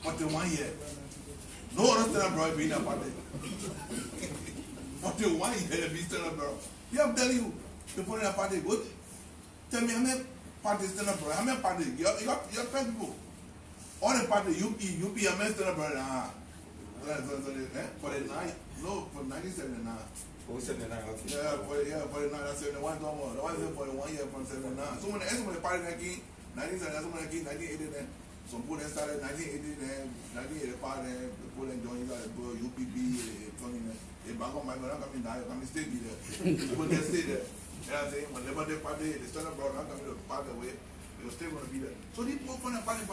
41 years. No other stand-up brother being a party. 41 years being stand-up brother. Yeah, I'm telling you, before in a party, good. Tell me how many parties stand-up brother? How many parties? Your 10 people. All the parties, UP, how many stand-up brother? For the night, no, for 1979. Oh, 79, okay. Yeah, for the night, that's 71. The one is for the 1 year from 79. So when the party again, 1980, some people that started 1980, then 1985, then people that joined UPP, they back on my brother, coming down, coming stay there. People that stay there. You know what I'm saying? Whenever they party, they stand up brother, coming to party away, they'll still going to be there. So these people from the party,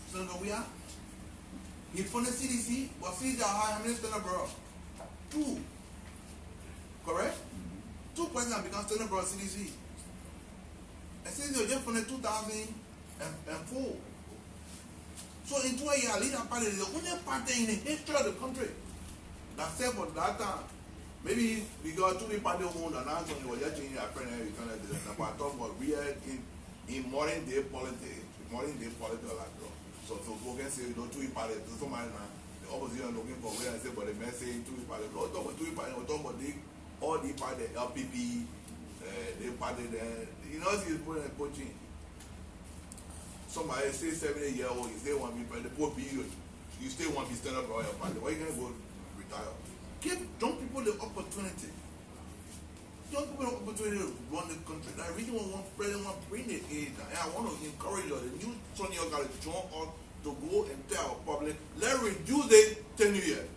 so we are. He from the CDC, but CDC are high, how many stand up brother? 2. Correct? 2 presidents become stand up brother CDC. And since you're just from the 2004. So in 2 years, leader party is the only party in the history of the country that said for that time. Maybe we got 2 party owned and now we were just changing our friend every kind of this. But I talk about real in modern day politics, like that. So people can say, 2 party, somebody now, the opposition looking for where I say, but the message 2 party. We don't talk about 2 party, we talk about all the party, LPP, the party there. You know, he's putting a coaching. Somebody say 70-year-old, you still want to be the poor period. You still want to be stand up for your party. Why are you going to go retire? Give young people the opportunity. Young people the opportunity to run the country. I really want president to bring the age. And I want to encourage you, the new son you got to join us to go and tell our public, let's reduce the 10 years.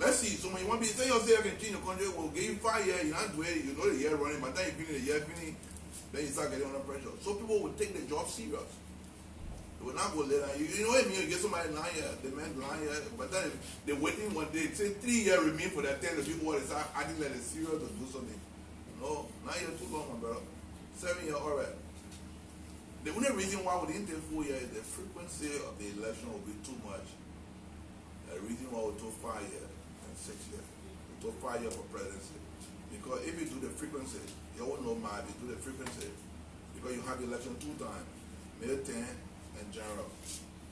Let's see. So when you want to say yourself can change the country, we'll give you 5 years. You not do it. You know the year running, but then you finish the year finish. Then you start getting under pressure. So people will take the job serious. They will not go later. You know what I mean? You get somebody 9 years, the man 9 years, but then they're waiting one day. Say 3 years remain for that 10 the people they start acting like they're serious to do something. No, 9 years too long, my brother. 7 years, all right. The only reason why we didn't take 4 years is the frequency of the election will be too much. The reason why we took 5 years and 6 years. We took 5 years for presidency. Because if you do the frequency, you won't know my, if you do the frequency, because you have the election 2 times, May 10 and general.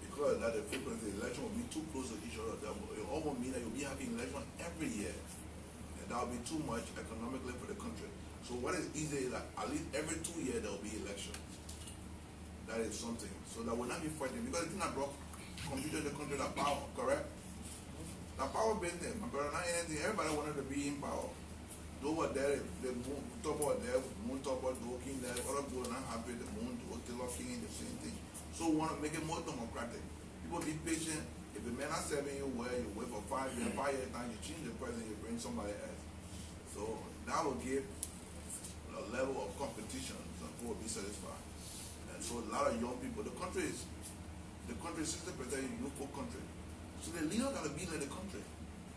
Because that the frequency, the election will be too close to each other. That will, it almost mean that you'll be having election every year. And that will be too much economically for the country. So what is easy is that at least every 2 years there will be election. That is something. So that will not be fighting. Because it's not brought computer the country that power, correct? That power business, my brother, not anything. Everybody wanted to be in power. Those were there, the moon top about there, moon top about king there, other people are not happy, the moon, the king, the same thing. So we want to make it more democratic. People be patient. If the man are serving you well, you wait for 5 years, 5 years time, you change the president, you bring somebody else. So that will give a level of competition so people will be satisfied. And so a lot of young people, the country is 60% youthful country. So the leader got to be like the country.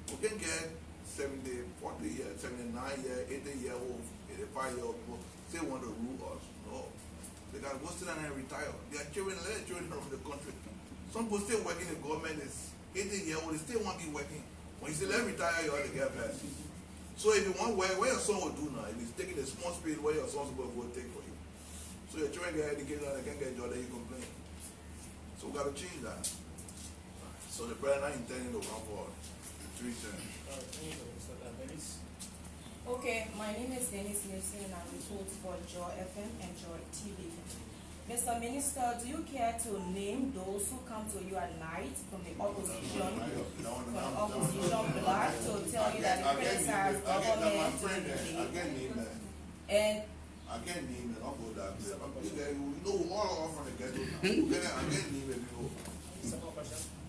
We can get 70, 40 years, 79 years, 80-year-old, 85-year-old people still want to rule us. No. They got to go sit down and retire. They are children, let their children from the country. Some people still working in the government is 80-year-old, they still want to be working. When you say let retire, you have to get back. So if you want where your son will do now, if he's taking the small speed where your son's supposed to go take for you. So your children get educated and they can't get a job, then you complain. So we got to change that. So the president not intending to run for 3 terms. Okay, my name is Dennis Nilsson and I report for Joy FM and Joy TV. Mr. Minister, do you care to name those who come to you at night from the opposition bloc to tell you that they criticize government? And I can't name it, I'll go that way. You know, all from the ghetto now. I can't name it before.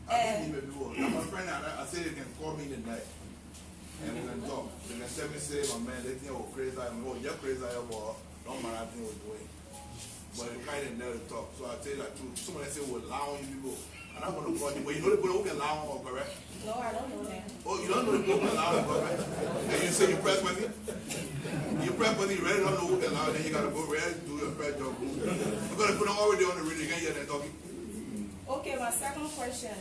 I can't name it before. Now, my friend, I say they can call me tonight. And we can talk. They can send me say, my man, they think I'm crazy. You're crazy, but don't matter what we're doing. But you kind of never talk. So I tell you that truth. Somebody say we're allowing people. And I'm going to call you. But you know the people who can allow them, correct? no, I don't know that. Oh, you don't know the people who can allow them, correct? And you say you press money? You press money, you really don't know who can allow them. Then you got to go ready to do your press job. You're going to put them already on the radio. You can't hear them talking. Okay, my second question.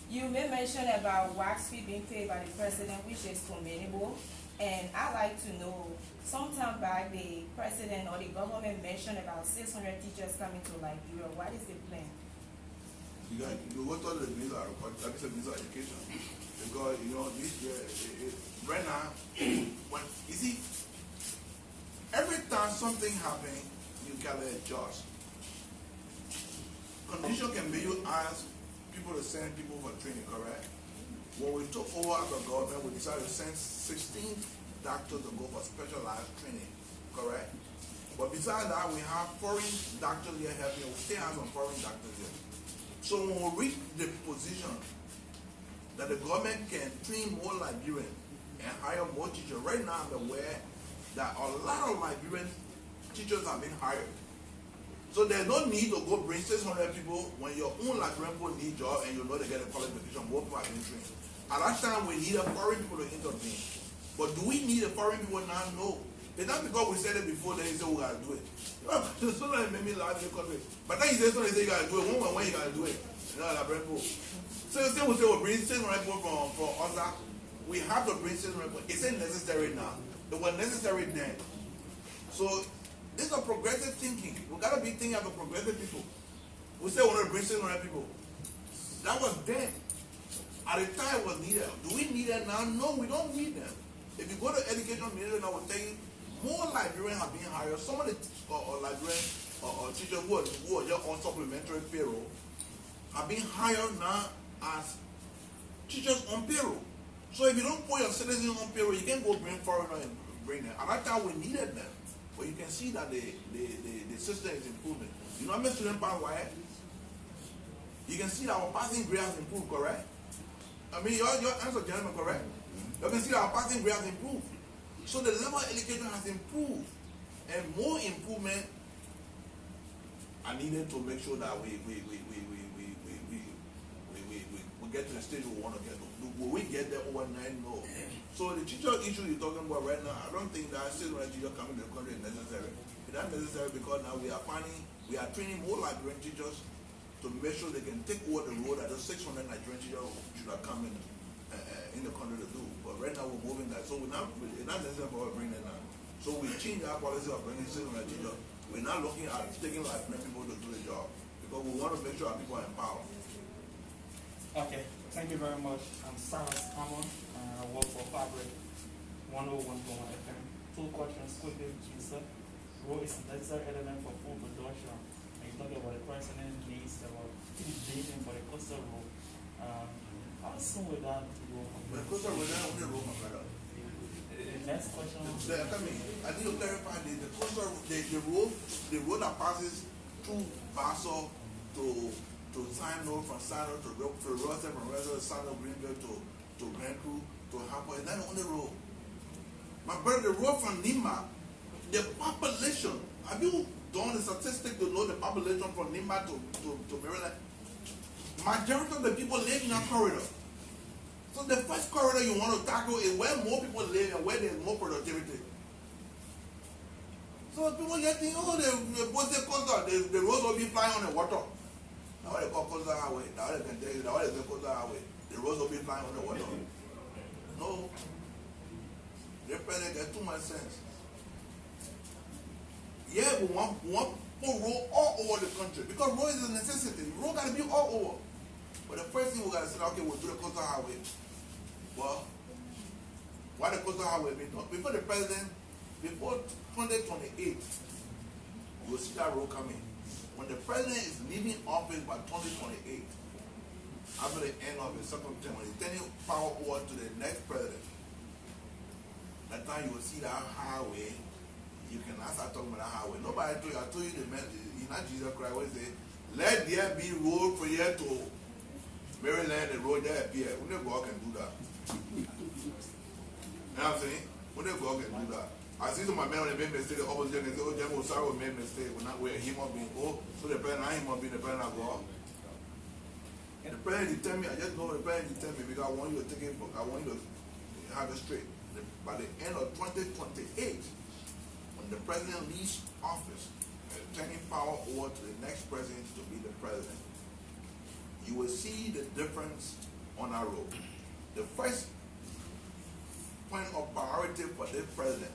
You made mention about wax fee being paid by the president, which is commendable. And I'd like to know, sometime back the president or the government mentioned about 600 teachers coming to Liberia. What is the plan? You go to the visa, visa education. Because, you know, right now, when, you see, every time something happens, you gotta adjust. Condition can make you ask people to send people for training, correct? When we took over as a government, we decided to send 16 doctors to go for specialized training, correct? But besides that, we have foreign doctors here helping. We still have some foreign doctors here. So when we reach the position that the government can train more Liberians and hire more teachers, right now I'm aware that a lot of Liberian teachers have been hired. So there's no need to go bring 600 people when your own Liberian people need job and you know they get a qualification, more people have been trained. At that time, we needed foreign people to intervene. But do we need a foreign people now? No. It's not because we said it before, then you say we gotta do it. So that made me laugh in the country. But then you say you gotta do it. When you gotta do it? You know, Liberian people. So we say we'll bring 600 people from us. We have to bring 600 people. It's not necessary now. It was necessary then. So this is a progressive thinking. We gotta be thinking as a progressive people. We say we want to bring 600 people. That was then. At the time it was needed. Do we need them now? No, we don't need them. If you go to education ministry now, we'll tell you more Liberians have been hired. Some of the Liberian teachers who are just on supplementary payroll have been hired now as teachers on payroll. So if you don't put your citizens on payroll, you can't go bring foreigners and bring them. At that time we needed them. But you can see that the system is improving. You know how many students pass why? You can see that our passing grade has improved, correct? I mean, your answer, gentlemen, correct? You can see that our passing grade has improved. So the level of education has improved. And more improvement are needed to make sure that we get to the stage we want to get to. Will we get there overnight? No. So the teacher issue you're talking about right now, I don't think that still right teacher coming to the country is necessary. It's not necessary because now we are training more Liberian teachers to make sure they can take over the road that those 600 Nigerian teachers should have come in the country to do. But right now we're moving that. So it's not necessary for us to bring them now. So we change our policy of bringing 600 teachers. We're not looking at taking Liberian people to do the job because we want to make sure our people are empowered. Okay, thank you very much. I'm Cyrus Common. I work for Fabric 101.1 FM. Two questions quickly, sir. Road is a necessary element for food production. And you talk about the president needs about $2 billion for the coastal road. How soon will that go? The coastal road, not only road, my brother. The next question. I need to clarify the coastal the road that passes through Basso to Sino, from Sino to Rosa, from Rosa to Sino, Greenville to Grand Crew to Harper. Is that the only road? My brother, the road from Nima, the population, have you done the statistic to know the population from Nima to Maryland? Majority of the people live in that corridor. So the first corridor you want to tackle is where more people live and where there's more productivity. So people get thinking, oh, the coastal, the roads will be flying on the water. Now what they call coastal highway, now they can tell you, now what is the coastal highway? The roads will be flying on the water. No. The president gets too much sense. Yeah, we want road all over the country because road is a necessity. Road got to be all over. But the first thing we got to say, okay, we'll do the coastal highway. Well, why the coastal highway being done? Before the president, before 2028, you will see that road coming. When the president is leaving office by 2028, after the end of his second term, when he's turning power over to the next president, that time you will see that highway. You can ask I talking about that highway. Nobody told you, I told you the message. It's not Jesus Christ. What he say? Let there be road from here to Maryland, the road there appear. When they go out can do that. You know what I'm saying? When they go out can do that. I see some of my men when they made mistake, the opposite they say, oh, Jemo Saro made mistake. We're not where he must be. Oh, so the president, he must be the president go out. And the president tell me, I just know the president tell me because I want you to take it, I want you to have it straight. By the end of 2028, when the president leaves office and turning power over to the next president to be the president, you will see the difference on our road. The first point of priority for this president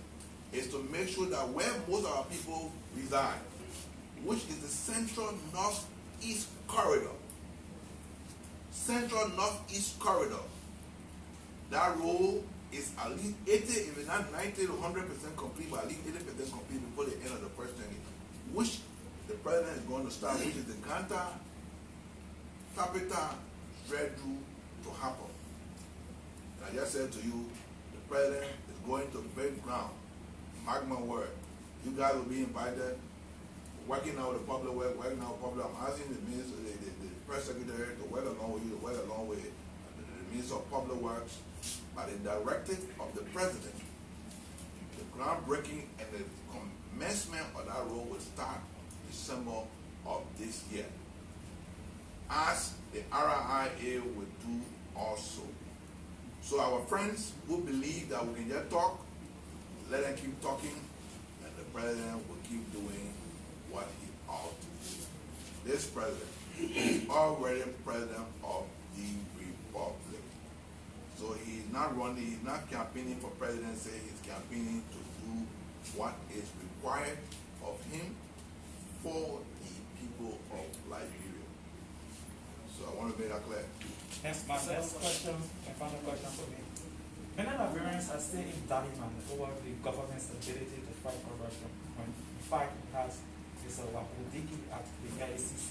is to make sure that where most of our people reside, which is the central northeast corridor, Central Northeast Corridor. That road is at least 80, if not 90 to 100% complete, but at least 80% complete before the end of the first 10 years. Which the president is going to start, which is the Ganta, Tapita, Dreadru to happen. And I just said to you, the president is going to big ground. Mark my word. You guys will be invited, working out the public work, working out public. I'm asking the minister, the press secretary to work along with you, to work along with the minister of public works, by the directive of the president. The groundbreaking and the commencement of that road will start December of this year, as the RIA will do also. So our friends who believe that we can just talk, let them keep talking, and the president will keep doing what he ought to do. This president is already president of the republic. So he's not running, he's not campaigning for presidency, he's campaigning to do what is required of him for the people of Liberia. So I want to make that clear. Yes, my next question, my final question for me. Many Liberians are still in dilemma over the government's ability to fight corruption. When in fact it has Mr. Wapudiki at the LACC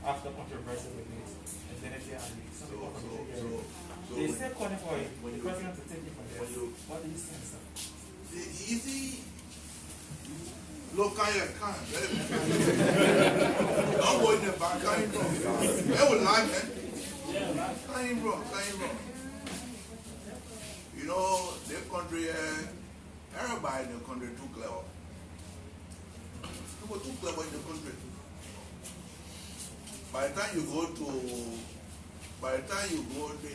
after controversy with his identity and some people from the area. They still calling for the president to take it from there. What do you think, sir? Easy. Look, I can't. Don't go in the back. I ain't wrong. They would like it. I ain't wrong. You know, this country, everybody in the country too clever. People too clever in the country. By the time you go,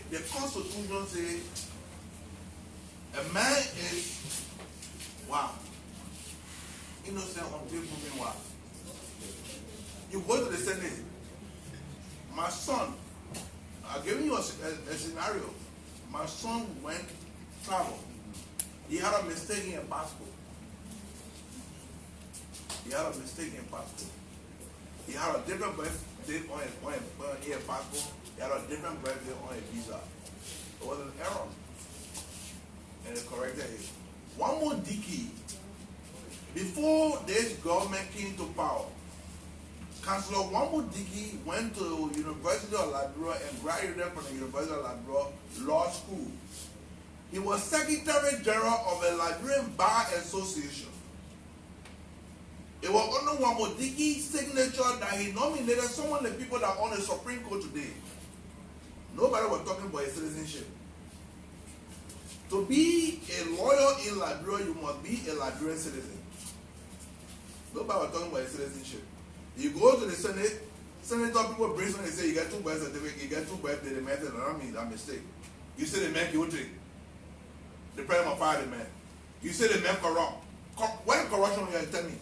the Constitution says a man is, wow, innocent until proven wow. You go to the Senate. My son, I'm giving you a scenario. My son went travel. He had a mistake in a passport. He had a different birth date on a passport. He had a different birth date on a visa. It was an error. And they corrected it. One more decade before this government came to power, Councillor Wamudiki went to University of Liberia and graduated from the University of Liberia Law School. He was Secretary General of the Liberian Bar Association. It was under Wamudiki's signature that he nominated some of the people that are on the Supreme Court today. Nobody was talking about his citizenship. To be a lawyer in Liberia, you must be a Liberian citizen. Nobody was talking about his citizenship. You go to the Senate, senator people bring something and say you get 2 birth certificates, you get 2 birthdays, the man said, I mean that mistake. You say the man guilty. The president will fire the man. You say the man corrupt. When corruption you tell me?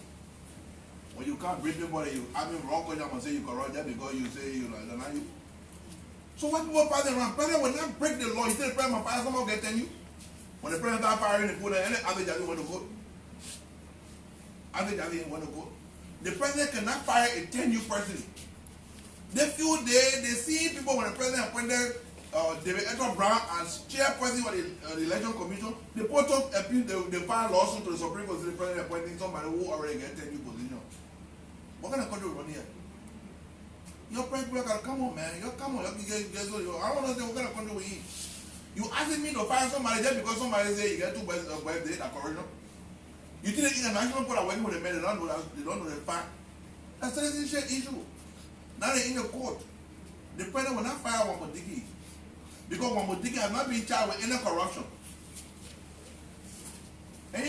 When you can't bring people that you having wrong question and say you corrupt just because you say you like you. So what people fighting around? President will not break the law. You say the president will fire someone will tell you. When the president start firing the people, any other judge want to go. Other judge want to go. The president cannot fire a 10-year person. They feel they see people when the president appointed David Edward Brown as chairperson of the election commission. They put up appeal, they file lawsuit to the Supreme Court, the president appointing somebody who already get 10-year position. What kind of country we run here? Your president gotta come on, man. You come on. I don't understand what kind of country we in. You asking me to fire somebody just because somebody say you get 2 birthdays, that corruption? You think the international court are working with the men, they don't know the fact. That's a citizenship issue. Now they're in the court. The president will not fire Wamudiki because Wamudiki has not been charged with any corruption. And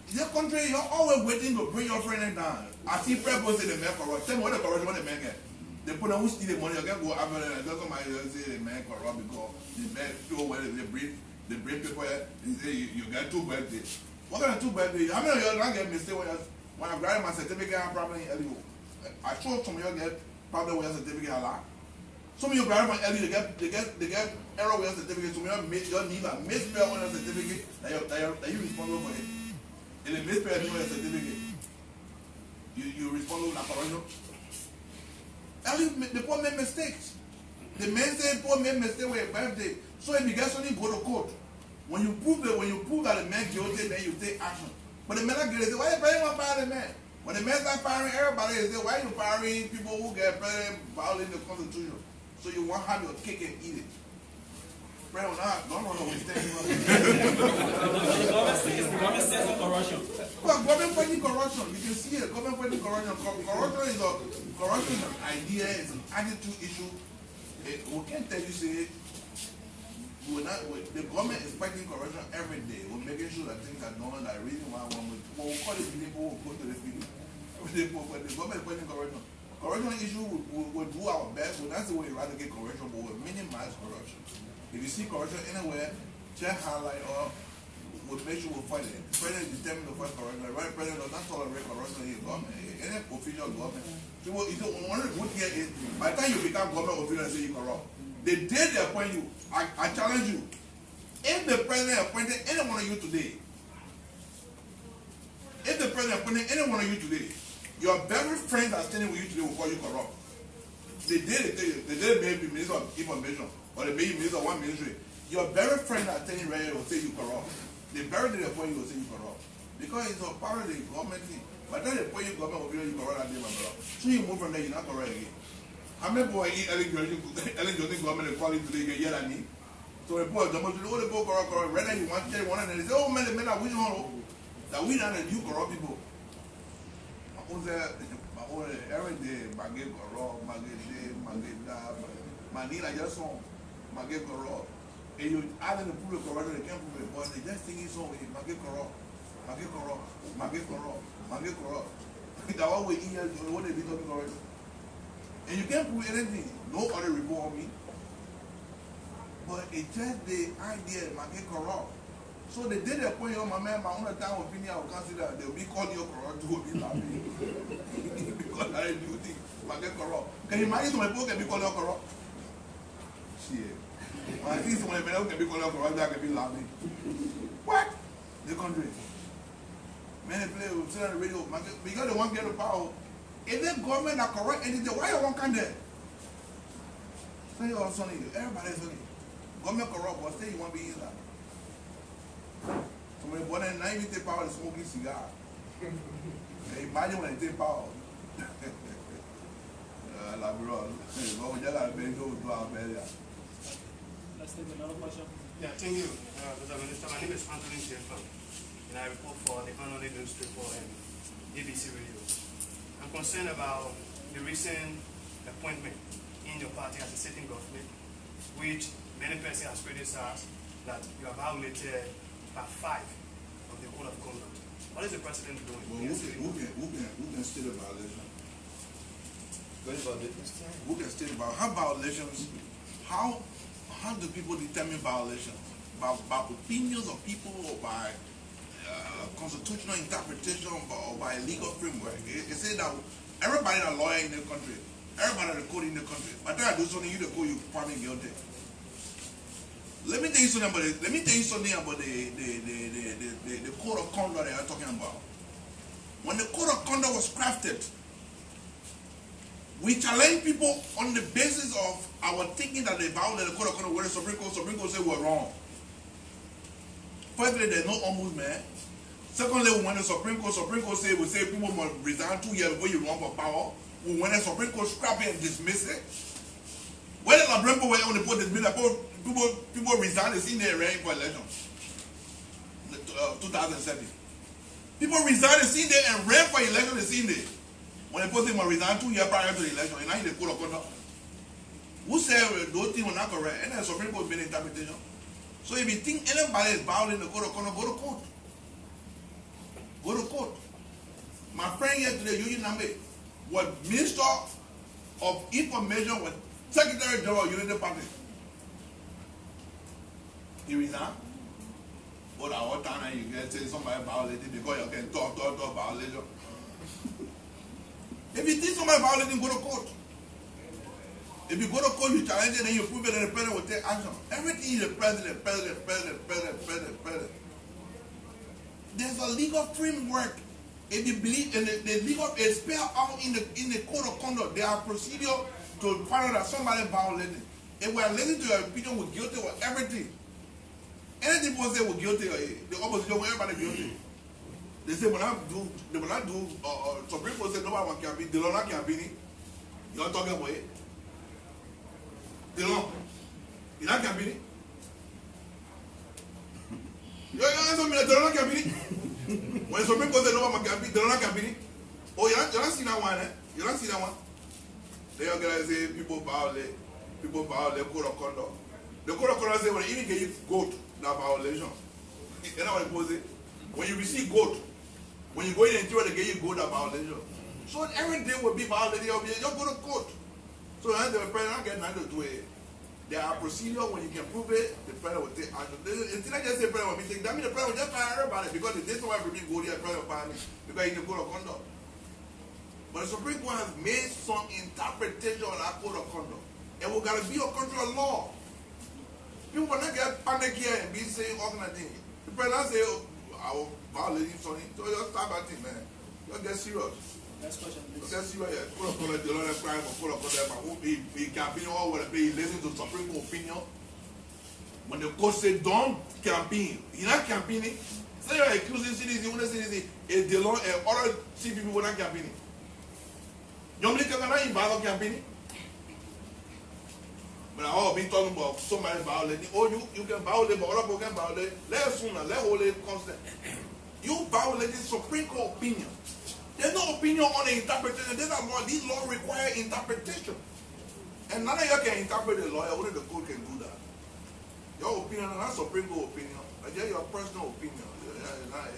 your country, you're always waiting to bring your friend down. I see people say the man corrupt. Tell me what the corruption what the man get. They put on who steal the money, you can go after them and somebody say the man corrupt because the man show where they bring people here, they say you get 2 birthdays. What kind of 2 birthdays? How many of you don't get mistake when I graduate my certificate I'm probably in LU? I sure some of you get probably with your certificate a lot. Some of you graduate from LU, they get error with your certificate. Some of you need a misspell on your certificate that you responsible for it. And the misspell on your certificate, you responsible for corruption. LU, the poor make mistakes. The man say poor man mistake with a birthday. So if you get something, go to court. When you prove that the man guilty, then you take action. But the man not guilty. Why you fire the man? When the man start firing everybody, they say, why you firing people who get president violating the Constitution? So you want to have your cake and eat it. President, don't know what we stand for. The government says no corruption. Well, government fighting corruption. You can see it. Government fighting corruption. Corruption is an idea. It's an attitude issue. We can't tell you say the government is fighting corruption every day. We're making sure that things are done. That reason why when we call it people, we'll go to the field. The government is fighting corruption. Corruption issue, we'll do our best. We're not saying we eradicate corruption, but we'll minimize corruption. If you see corruption anywhere, just highlight or we'll make sure we'll fight it. The president is determined to fight corruption. The right president does not tolerate corruption in the government. Any official government. So one of the good things is, by the time you become government official and say you corrupt, the day they appoint you, I challenge you. If the president appointed any one of you today, your very friends that are standing with you today will call you corrupt. The day they may be minister of information or they may be minister of one ministry, your very friend that are standing right here will say you corrupt. The very day they appoint you will say you corrupt. Because it's a part of the government thing. By the time they appoint you government official, you corrupt that day, my brother. So you move from there, you're not corrupt again. How many people eat Ellen Johnson government and call it today, you hear that name? So the boy, the most of the people corrupt, rather you want to tell one and they say, oh man, the men are winning all that we don't you corrupt people. Every day, Maggill corrupt, Manila just saw Maggill corrupt. And you add in the public corruption, they can't prove it, but they just think it's so Maggill corrupt. That's why we hear what they be talking corruption. And you can't prove anything. No other report on me. But it's just the idea that Maggill corrupt. So the day they appoint you, my own time opinion, I will consider they'll be calling you corrupt, will be laughing. Because I do think Maggill corrupt. Can you imagine some people can be called corrupt? Shit. When I see some people can be called corrupt, they can be laughing. What? The country. Many players say on the radio, because they want to get the power. If the government are corrupt anything, why you won't come there? Say you're Sonny, everybody's Sonny. Government corrupt, but say you want to be in that. Somebody born in 90 take power is smoking cigar. Imagine when they take power. Let's take another question. Yeah, thank you, Mr. Minister. My name is Anthony Jeffan, and I report for the Economic Newspaper and ABC Radio. I'm concerned about the recent appointment in your party as a sitting government, which many persons have criticized that you have violated part 5 of the Code of Conduct. What is the president doing? Well, who can state a violation? Who can state about how violations? How do people determine violations? By opinions of people or by constitutional interpretation or by legal framework? It says that everybody that lawyer in the country, everybody that code in the country, by the time I do something, you the code, you probably guilty. Let me tell you something about it. Let me tell you something about the code of conduct that I'm talking about. When the code of conduct was crafted, we challenge people on the basis of our thinking that they violated the code of conduct where the Supreme Court said we're wrong. Firstly, there's no ombudsman. Secondly, when the Supreme Court said we say people must resign 2 years before you run for power, when the Supreme Court scrap it and dismiss it, when the Supreme Court went on the board dismiss it, people resign, it's in there running for election. 2007. People resign, it's in there and ran for election, it's in there. When the person must resign 2 years prior to the election, and now in the code of conduct. Who said those things were not correct? And the Supreme Court made interpretation. So if you think anybody is violating the code of conduct, go to court. Go to court. My friend here today, Eugene Nambe, was Minister of Information, was Secretary General of Unity Party. He resigned. But at what time you get say somebody violated because you can talk violation. If you think somebody violating, go to court. If you go to court, you challenge it and you prove it and the president will take action. Everything is the president. There's a legal framework. If you believe in the legal, it's spelled out in the code of conduct. There are procedures to find out that somebody violated. If we are listening to your opinion, we're guilty of everything. Anything people say we're guilty, the opposition, everybody guilty. They say when I do, some people say nobody want campaign, they don't like campaigning. You're not talking about it. They don't. You're not campaigning. You're answering me, they don't like campaigning. When some people say nobody want campaign, they don't like campaigning. Oh, you don't see that one, eh? You don't see that one. They are going to say people violate code of conduct. The code of conduct say when you even give goat, that violation. You know what people say? When you receive goat, when you go in and do it, they give you goat, that violation. So every day will be violated, you'll just go to court. So then the president get nothing to do it. There are procedures when you can prove it, the president will take action. Instead of just say the president will be taken, that means the president will just fire everybody because the day somebody will be go there, the president will fire me because he's the code of conduct. But the Supreme Court has made some interpretation of that code of conduct. And we're going to be a country of law. People will not get panic here and be saying all kind of things. The president say, oh, I will violate something. So just stop that thing, man. Just get serious. Next question, please. Just serious, yeah. Code of conduct, the law of crime, code of conduct, he campaign all whatever, he listen to Supreme Court opinion. When the court say don't campaign, you're not campaigning. Say you're accusing citizens, you want to say it's the law and other people were not campaigning. You cannot involve campaigning. But I all been talking about somebody violating. Oh, you can violate, but other people can violate. Let us sooner, let hold it constant. You violated Supreme Court opinion. There's no opinion on the interpretation. These laws require interpretation. And none of you can interpret the law, only the court can do that. Your opinion is not Supreme Court opinion. It's just your personal opinion.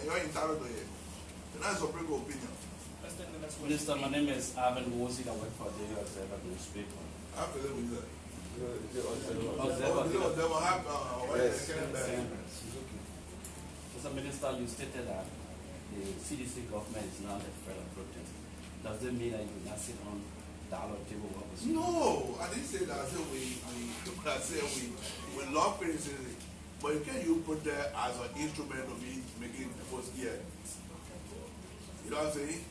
You're entitled to it. It's not Supreme Court opinion. Minister, my name is Alvin Wosi. I work for the Observer newspaper. I feel it with that. Mr. Minister, you stated that the CDC government is now a threat of protest. Does that mean that you will not sit on dialogue table? No, I didn't say that. I said we love criticism, but you can't use protest as an instrument of making people scared. You know what I'm saying?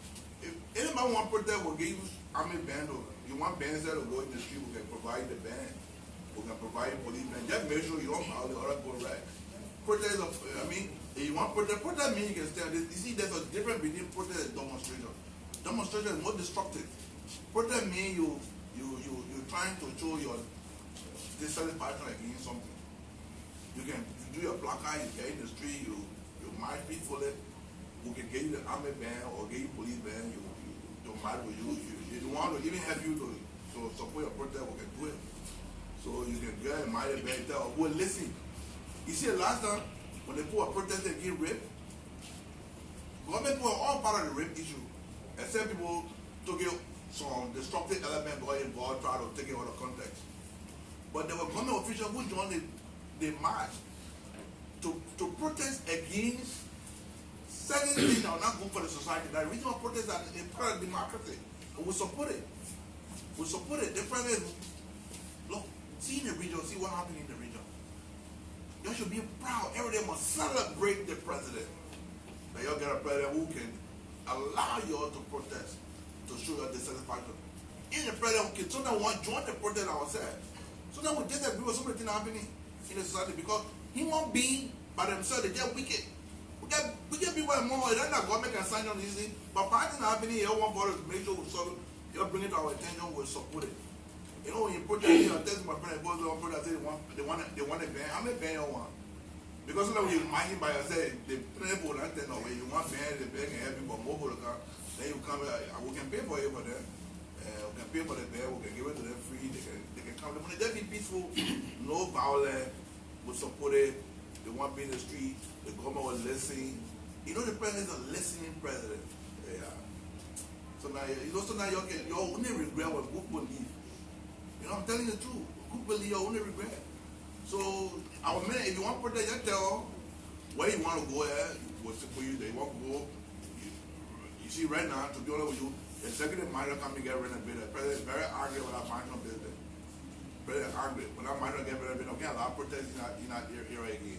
If anybody want protest, we'll give you army band over. You want bands that will go in the street, we can provide the band. We can provide police band. Just make sure you don't violate or go right. Protest, if you want protest means you can stand. You see, there's a difference between protest and demonstration. Demonstration is more destructive. Protest means you're trying to show your dissatisfaction against something. You can do your placard, you get in the street, you march peacefully. We can get you the army band or get you police band, you don't matter with you. They want to even help you to support your protest, we can do it. So you can get a mighty band, tell, well, listen. You see, last time, when they put a protest and get raped, government put all part of the rape issue, except people took it some destructive element got involved, try to take it out of context. But there were government officials who joined the march to protest against certain things that are not good for the society. That regional protests are a part of democracy. And we support it. We support it. The president, look, see in the region, see what happened in the region. You should be proud. Every day must celebrate the president. That you get a president who can allow you all to protest, to show your dissatisfaction. In the president, okay, so that we want to join the protest ourselves. So that we disagree with so many things happening in the society because human beings by themselves, they get wicked. We get people more, then the government can sign on easy, but parties happening here, one body to make sure we solve it, you bring it to our attention, we'll support it. You know, when you protest, you test my friend, goes on protest, they want a ban. I'm a ban you want. Because when you imagine by yourself, the people don't tell no way, you want ban, the ban can help you, but mobile car, then you come, we can pay for it for them. We can pay for the ban, we can give it to them free, they can come. When they be peaceful, no violence, we support it. They want to be in the street. The government will listen. You know the president is a listening president. Yeah. So now you only regret when good believe. You know I'm telling you the truth. Good believe you only regret. So our men, if you want to protect, you tell where you want to go at. We'll support you. They want to go. You see right now, to be honest with you, the executive minor come to get rid of it. The president is very angry with our financial business. President angry. When our minor get rid of it, okay, allow protest in that area again.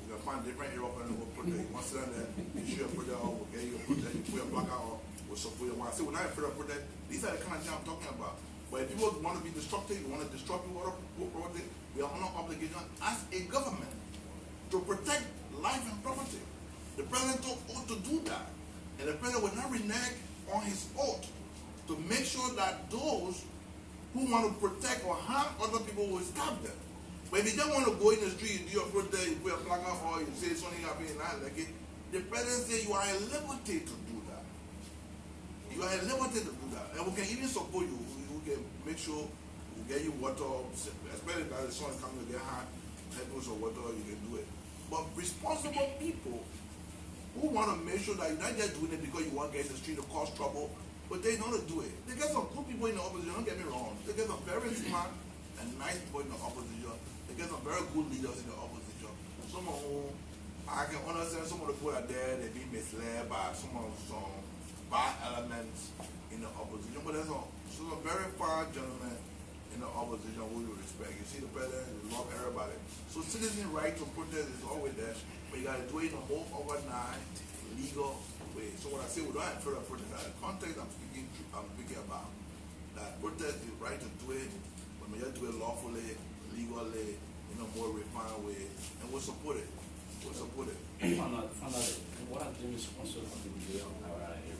You can find different areas for them to protect. You want to sit down there, you should protect, or okay, you protect, you put your block out, or support your one. See, when I feel protect, these are the kind of things I'm talking about. But if people want to be destructive, you want to destroy people, property, we are under obligation as a government to protect life and property. The president took oath to do that. And the president will not renege on his oath to make sure that those who want to protect or harm other people will stop them. But if you don't want to go in the street, you do your protest, you put a flag up, or you say something happening, like it, the president says you are at liberty to do that. You are at liberty to do that. And we can even support you. We can make sure we get you water, especially if the sun is coming to get hot, help us with water, you can do it. But responsible people who want to make sure that you're not just doing it because you want to get in the street to cause trouble, but they know to do it. They get some good people in the opposition, don't get me wrong. They get some very smart and nice people in the opposition. They get some very good leaders in the opposition. Some of whom I can understand some of the people are there, they're being misled by some bad elements in the opposition. But there's some very fine gentlemen in the opposition who you respect. You see the president, you love everybody. So citizen right to protest is always there, but you gotta do it in a more organized, legal way. So when I say we don't have further protest, the context I'm speaking about, that protest is right to do it, but we just do it lawfully, legally, in a more refined way, and we'll support it. We'll support it. Finally, what are the responsibilities of the Liberian area?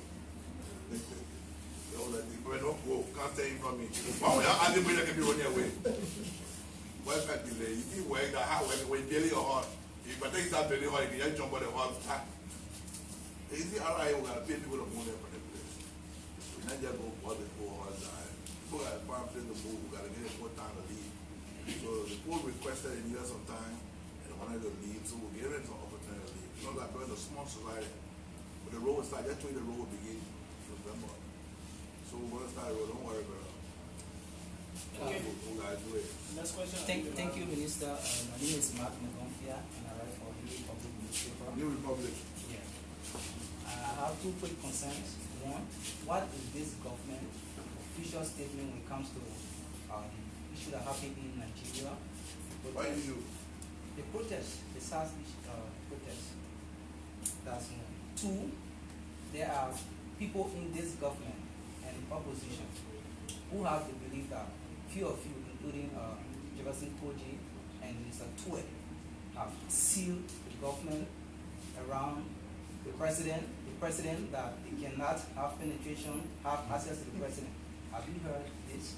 Yo, let the people don't go, can't stay in from me. Wow, I didn't believe that can be running away. What's that delay? You see where the hard work, when daily or hard. If I think that daily hard, you can just jump on the hard tap. You see, all right, we gotta pay people to move there for the place. We not just go for the poor all the time. People gotta find a place to move, we gotta get it more time to leave. So the poor requested they needed some time, and they wanted to leave, so we'll give them some opportunity to leave. You know, like we're in a small society, but the road will start, that's where the road will begin in November. So we're gonna start the road, don't worry about it. Okay. We gotta do it. Next question. Thank you, Minister. My name is Mannah Weah, and I write for New Republic newspaper. New Republic. Yeah. I have two quick concerns. One, what is this government official statement when it comes to issue that happened in Nigeria? Why did you? The protest, the SARS protest. That's one. Two, there are people in this government and opposition who have the belief that few of you, including Jefferson Koji and Mr. Tue, have sealed the government around the president that they cannot have penetration, have access to the president. Have you heard this?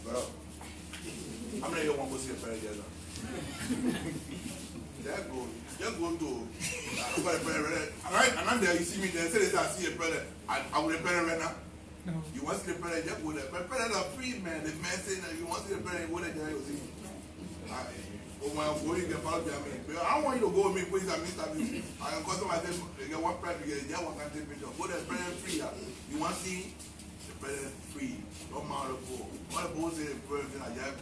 Bro, how many of you want to see a president? Just go to all right, and I'm there, you see me there, say I see a president. I will a president right now. No. You want to see the president, just go there. But president are free, man. The man saying that you want to see the president, go there, you see. When I go, you can follow me. I don't want you to go with me, please, I can custom myself, you get one president, you get one country picture. Go there, president free. You want to see the president free. Don't mind the bull. What the bull say, the president, I just,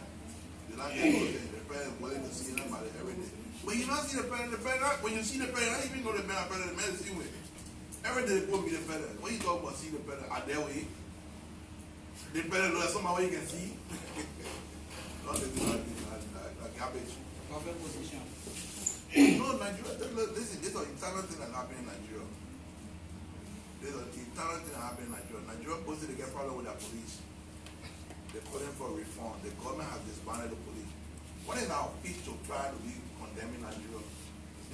the president willing to see anybody every day. When you not see the president, when you see the president, I even know the president, the man is with. Every day they put me the president. When you talk about see the president, are there way? The president looks somehow you can see. Not the garbage. Government position. No, Nigeria, listen, this is an internal thing that happened in Nigeria. There's an internal thing that happened in Nigeria. Nigeria posted to get problem with their police. They're calling for reform. The government has disbanded the police. What is our pitch to try to be condemning Nigeria?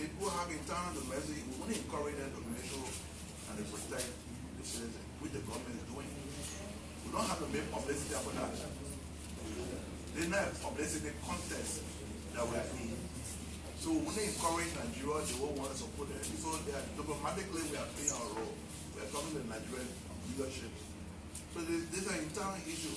They will have internal domestic, we want to encourage them to make sure and they protect the citizens, which the government is doing. We don't have to make publicity about that. They don't have publicity contest that we're doing. So when they encourage Nigeria, they will want to support them. So they are, diplomatically, we are playing our role. We are talking to the Nigerian leadership. So this is an internal issue.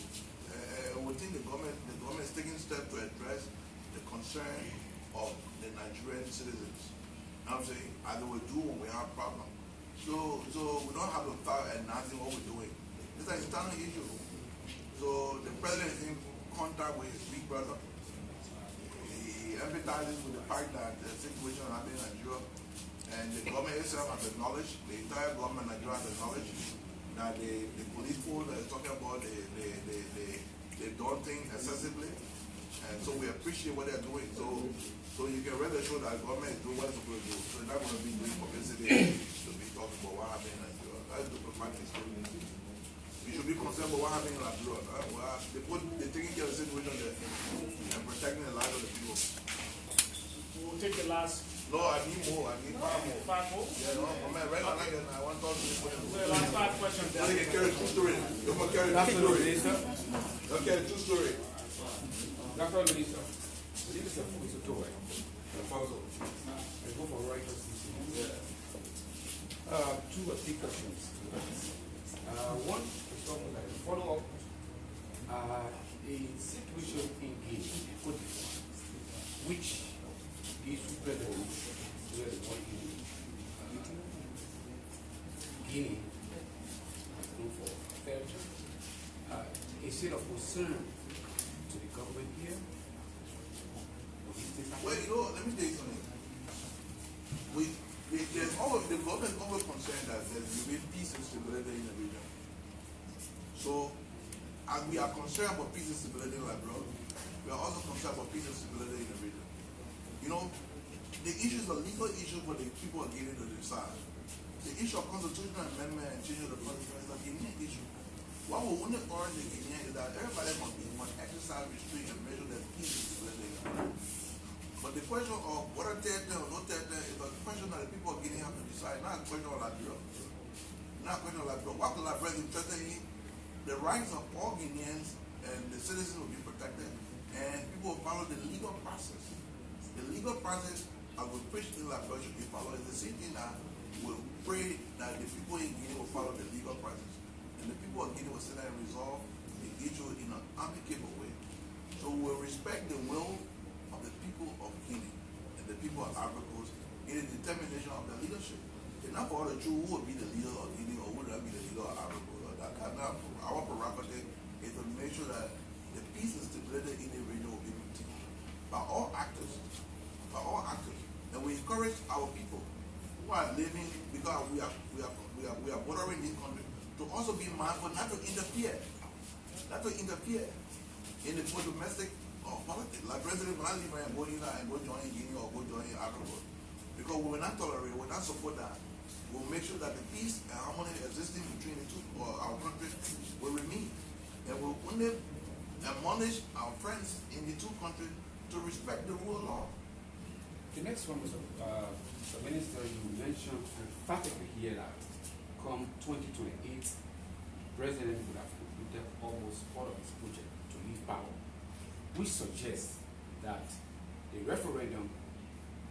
We think the government is taking steps to address the concern of the Nigerian citizens. I'm saying, as they will do when we have problems. So we don't have to start announcing what we're doing. It's an internal issue. So the president is in contact with his big brother. He empathizes with the fact that the situation happening in Nigeria, and the government itself has acknowledged, the entire government of Nigeria has acknowledged that the police force that is talking about they don't think excessively, and so we appreciate what they're doing. So you can rest assured that the government is doing what it's supposed to do. So they're not going to be doing publicity to be talking about what happened in Nigeria. That's the diplomatic story. You should be concerned about what happened in Liberia. They're taking care of the situation there and protecting the lives of the people. We'll take the last. No, I need more. I need 5 more. 5 more? Yeah, no, man, right now, I want to talk to you. So the last 5 questions. I think carry 2 stories. You're going to carry 2 stories. Okay, 2 stories. Dr. Minister, this is a full story. I go for right decision. 2 or 3 questions. One is something like a follow-up. A situation in Guinea, Cote d'Ivoire, which is prevalent where the one in Guinea has gone for fair trial. A state of concern to the government here. Well, let me tell you something. The government is always concerned that there will be peace and stability in the region. So, as we are concerned about peace and stability in Liberia, we are also concerned about peace and stability in the region. The issue is a legal issue for the people of Guinea to decide. The issue of constitutional amendment and changing the constitution is a Guinean issue. What we want to urge the Guinean is that everybody must exercise restraint and measure their peace and stability in the region. But the question of whether third or no third is a question that the people of Guinea have to decide, not a question of Liberia. Not a question of Liberia. What the Liberia is interested in, the rights of all Guineans and the citizens will be protected, and people will follow the legal process. The legal process, as we preach in Liberia, should be followed. It's the same thing that we'll pray that the people in Guinea will follow the legal process. And the people of Guinea will sit there and resolve the issue in an amicable way. So we'll respect the will of the people of Guinea and the people of Ivory Coast in the determination of the leadership. It's not for all the true who will be the leader of Guinea or who will be the leader of Ivory Coast. Our prerogative is to make sure that the peace and stability in the region will be maintained by all actors. And we encourage our people who are living, because we are bordering this country, to also be mindful not to interfere in the domestic politics. Like President, when I leave and go in and go join Guinea or go join Ivory Coast, because we will not tolerate, we will not support that. We'll make sure that the peace and harmony existing between the two our countries will remain, and we'll only admonish our friends in the 2 countries to respect the rule of law. The next one was, Mr. Minister, you mentioned emphatically here that come 2028, President would have completed almost all of his project to leave power, which suggests that the referendum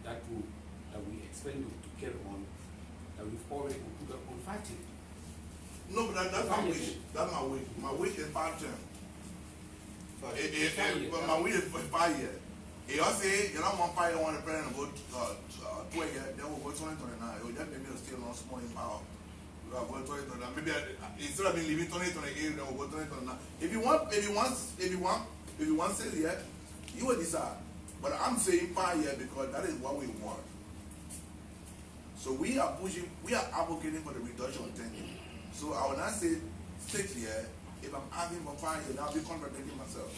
that we expect to carry on, that we've already concluded on fighting. No, but that's my wish. That's my wish. My wish is 5 terms. But my wish is 5 years. If you say you don't want 5 years, want the president to go 12 years, then we'll go 2029. It will just maybe still long small in power. We'll go 2029. Maybe instead of being leaving 2028, then we'll go 2029. If you want 6 years, you will decide. But I'm saying 5 years because that is what we want. So we are advocating for the reduction of 10 years. So I will not say 6 years. If I'm asking for 5 years, I'll be contradicting myself.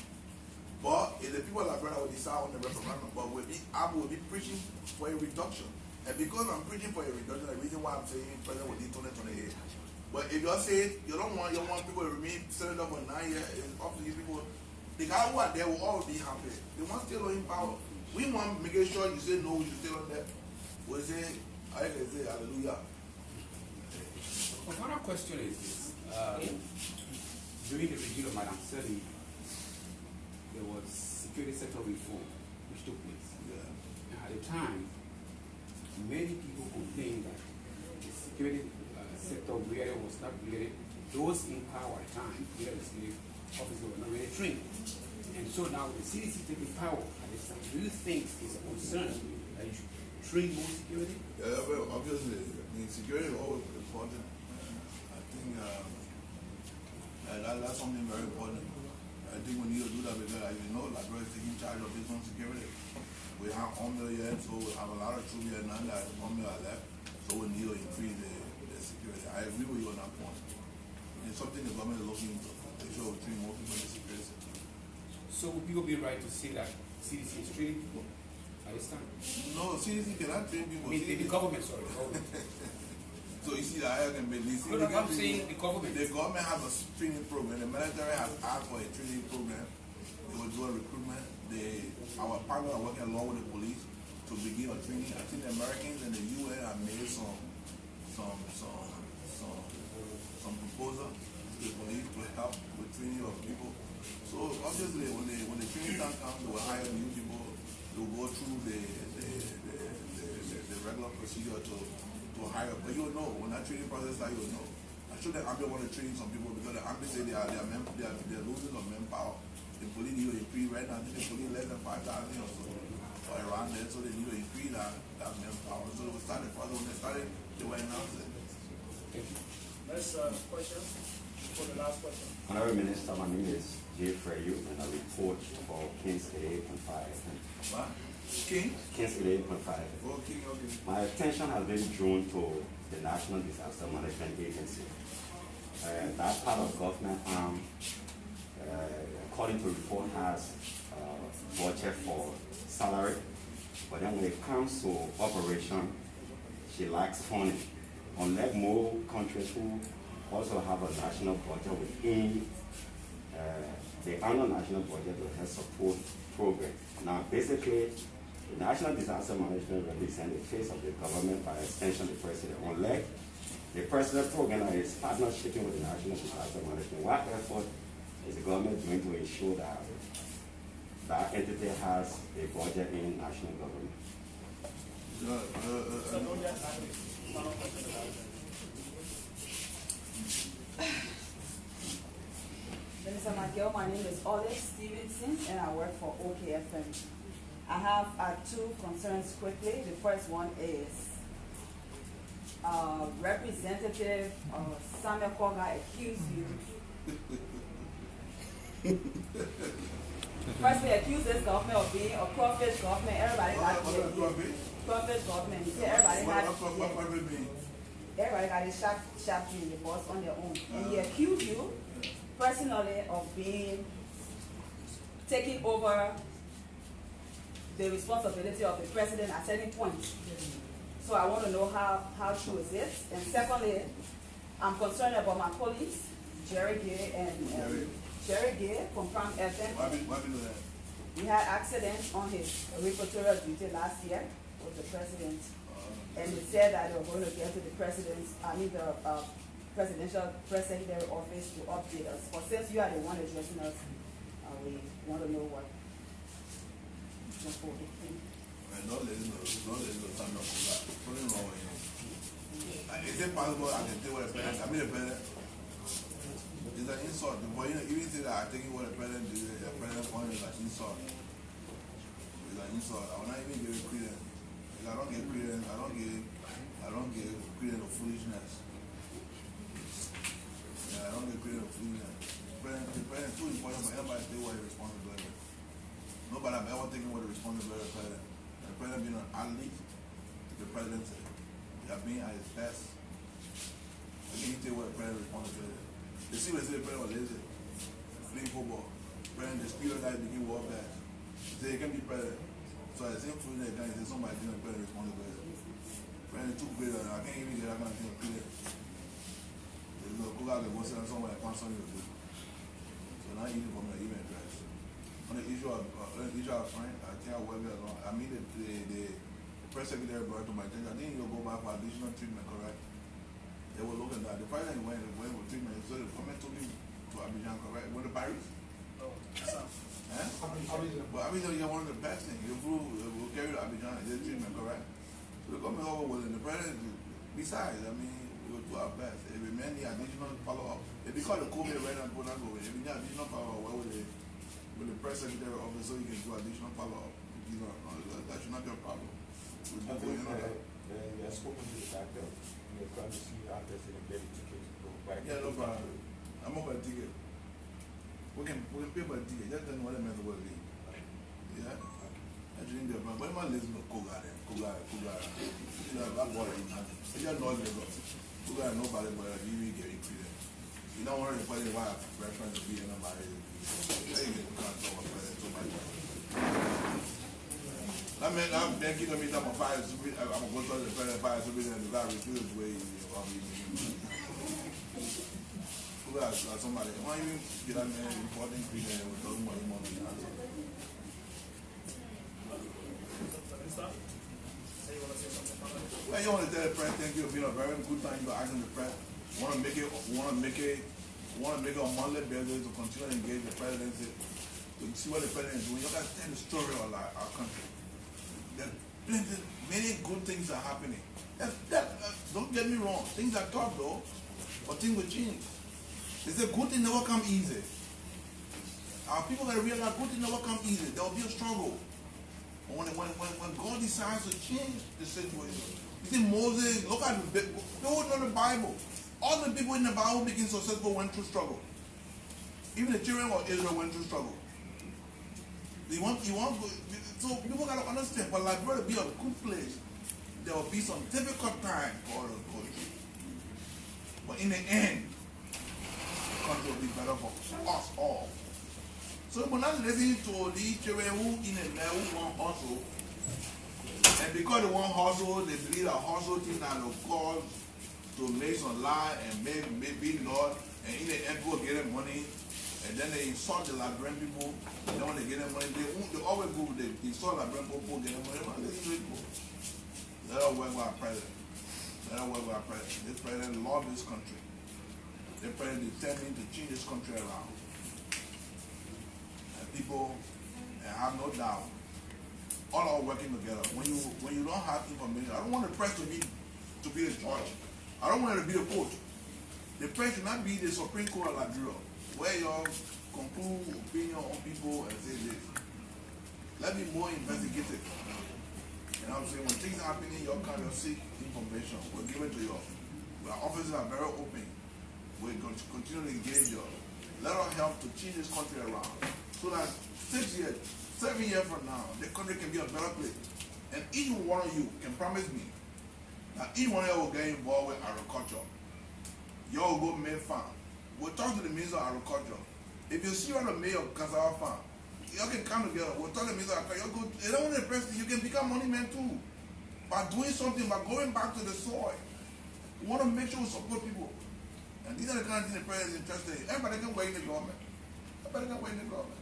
But if the people of Liberia will decide on the referendum, but I will be preaching for a reduction. And because I'm preaching for a reduction, the reason why I'm saying President will need 2028. But if you say you want people to remain settled up for 9 years, it's up to you people. The guys who are there will all be happy. They want still in power. We want to make sure you say no, you stay on there. We say, I can say hallelujah. Another question is this. During the regime of Madam Seli, there was security sector reform which took place. Yeah. And at the time, many people complained that the security sector where it was not really, those in power at the time, where the security officers were not really trained. And so now the CDC taking power at this time, do you think it's a concern that you should train more security? Yeah, well, obviously, security is always important. I think that's something very important. I think we need to do that because, as you know, Liberia is taking charge of its own security. We have army here, so we have a lot of troops here now that army are left. So we need to increase the security. I agree with you on that point. It's something the government is looking into. Make sure we train more people in the security sector. So would people be right to say that CDC is training people at this time? No, CDC cannot train people. I mean, the government, sorry. So you see that I can be this. But I'm saying the government. The government has a training program. The military has asked for a training program. They will do a recruitment. Our partners are working along with the police to begin a training. I think the Americans and the UN have made some proposal to the police to help with training of people. So obviously, when the training time comes, they will hire new people. They will go through the regular procedure to hire. But you'll know when that training process starts, you'll know. I'm sure the army want to train some people because the army say they're losing of manpower. The police need to increase right now. I think the police less than 5,000 or so, or around there. So they need to increase that manpower. So we started further. When they started, they were announcing. Next question for the last question. Honorable Minister, my name is Jay Freyu, and I report for Kings 88.5. What? King? Kings 88.5. Oh, King, okay. My attention has been drawn to the National Disaster Management Agency. That part of government arm, according to report, has budget for salary, but then when it comes to operation, she lacks funding. Unlike more countries who also have a national budget within the annual national budget to help support program. Now, basically, the National Disaster Management represents the face of the government, by extension the president. Unlike the president program is partnership with the National Disaster Management, what effort is the government doing to ensure that that entity has a budget in national government? Minister McGill, my name is Olive Stevenson and I work for OKFM. I have two concerns quickly. The first one is Representative Samuel Koga accused you. Firstly, accused this government of being a crawfish government. Everybody got crawfish government. He said everybody got his sharp in the boss on their own. And he accused you personally of taking over the responsibility of the president at any point. So I want to know how true is this. And secondly, I'm concerned about my colleagues, Jerry Gay and Jerry Gay from Prime FM. Why do that? We had accidents on his reportorial duty last year with the president. And they said that they were going to get to the president's, the presidential press secretary office to update us. But since you are the one addressing us, we want to know what. Don't let him know time of that. Put him wrong with him. Is it possible I can tell what the president, the president, it's an insult. But even say that I think what the president did, the president point is an insult. It's an insult. I will not even give it credence. I don't give credence. I don't give credence of foolishness. Yeah, I don't give credence of foolishness. The president is too important for everybody to say what his responsibility is. Nobody have ever taken what the responsibility of the president. And the president being an athlete, the president said, he has been at his best. I can't tell what the president responsibility is. You see what the president was lazy, playing football. The president, the speed of that became world class. He said he can be president. So at the same time, they can say somebody doing the president responsibility. The president too great, and I can't even get that kind of thing to credit. There's no cook out the boss and somebody constantly will do. So not easy for me to even address. On the issue of Frank, I think I will be along. I mean, the press secretary brought to my attention. I think he'll go back for additional treatment, correct? They were looking at the president went with treatment. So the government took him to Abidjan, correct? With the Paris? No, But Abidjan is one of the best things. You will carry to Abidjan, their treatment, correct? So the government over was in the president. Besides, I mean, we will do our best. If we need additional follow-up, if we call the COVID right now, if we need additional follow-up, where would they? With the press secretary office, so you can do additional follow-up. You know, that should not be a problem. I think they have spoken to the fact that you're going to see our president get a ticket to go back. Yeah, no problem. I'm up a ticket. We can pay for a ticket. Just tell me what the method will be. Yeah? I didn't do it. But my listen to Koga. You know, that boy, he just knows the law. Koga, nobody, but you will get it clear. You don't want to play the wife, reference to be anybody. Last I mean, I'm making a meeting. I'm a fire. I'm a go to the fire. So we can do that. Refuse the way. Somebody, why you get that man reporting people and talking about him on the answer? Well, you want to tell the press thank you for being a very good time you're asking the press. Want to make it a monthly basis to continue to engage the presidency to see what the president is doing. You got to tell the story of our country. There's many good things are happening. Don't get me wrong. Things are tough though, but things will change. They say good things never come easy. Our people got to realize good things never come easy. There will be a struggle. When God decides to change the situation. You see Moses, look at the whole of the Bible. All the people in the Bible became successful went through struggle. Even the children of Israel went through struggle. So people got to understand, for Liberia to be a good place, there will be some difficult time for the country. But in the end, the country will be better for us all. So we're not listening to these children who in the who want hustle. And because they want hustle, they believe that hustle thing that will cause to make some lie and make Lord. And in the end, people get them money. And then they insult the Liberian people. And then when they get them money, they always go, they insult Liberian people, get them money. Let us work with our president. Let us work with our president. This president loves this country. This president is determined to change this country around. And people have no doubt. All are working together. When you don't have information, I don't want the press to be the judge. I don't want it to be the court. The press should not be the Supreme Court of Liberia, where you conclude opinion on people and say this. Let me more investigative. You know what I'm saying? When things are happening, you kind of seek information. We'll give it to you. Our offices are very open. We're going to continue to engage you. Let us help to change this country around. So that 6 years, 7 years from now, the country can be a better place. And each one of you can promise me that each one of you will get involved with agriculture. You will go make farm. We'll talk to the Minister of Agriculture. If you see on the mayor of cassava farm, you can come together. We'll talk to the Minister of Agriculture. You don't want to press, you can become money man too. By doing something, by going back to the soil. We want to make sure we support people. And these are the kind of things the president is interested in. Everybody can work in the government. Everybody can work in the government.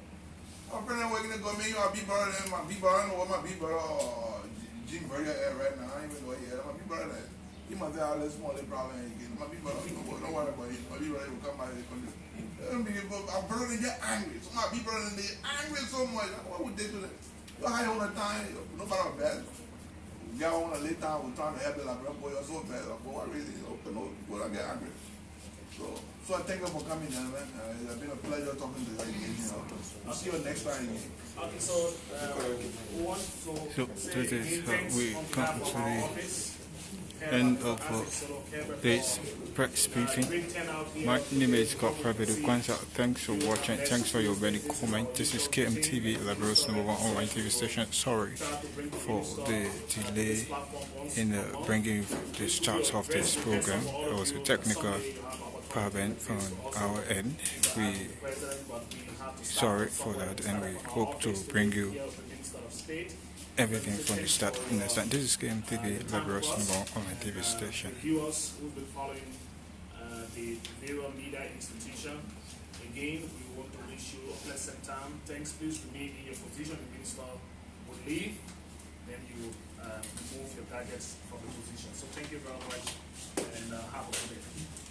Our president working in the government, you are big brother than my big brother. I don't know what my big brother Jim Verger right now. I don't even know yet. My big brother, he must have all this small problem again. My big brother, don't worry about it. My big brother will come back to the country. Our brother, they get angry. So my big brother, they angry so much. What would they do that? You hire on the time, nobody bad. You got on a late time, we're trying to help the Liberian boy, you're so bad. For what reason? People don't get angry. So I thank you for coming, gentlemen. It's been a pleasure talking to you. I'll see you next time. Okay, so we want to say thanks we on come behalf to of our the office. end of this press briefing. My name is Godfrey Kwanzaa. Thanks for watching. Thanks for your many comments. This is KMTV, Liberia's #1 online TV station. Sorry for the delay in bringing the start of this program. It was a technical problem on our end. We sorry for that, and we hope to bring you everything from the start. This is KMTV, Liberia's #1 online TV station. Viewers who've been following the Liberian Media Institution, again, we want to wish you a pleasant time. Thanks, please remain in your position. The minister will leave, then you remove your gadgets from the position. So thank you very much, and have a good day.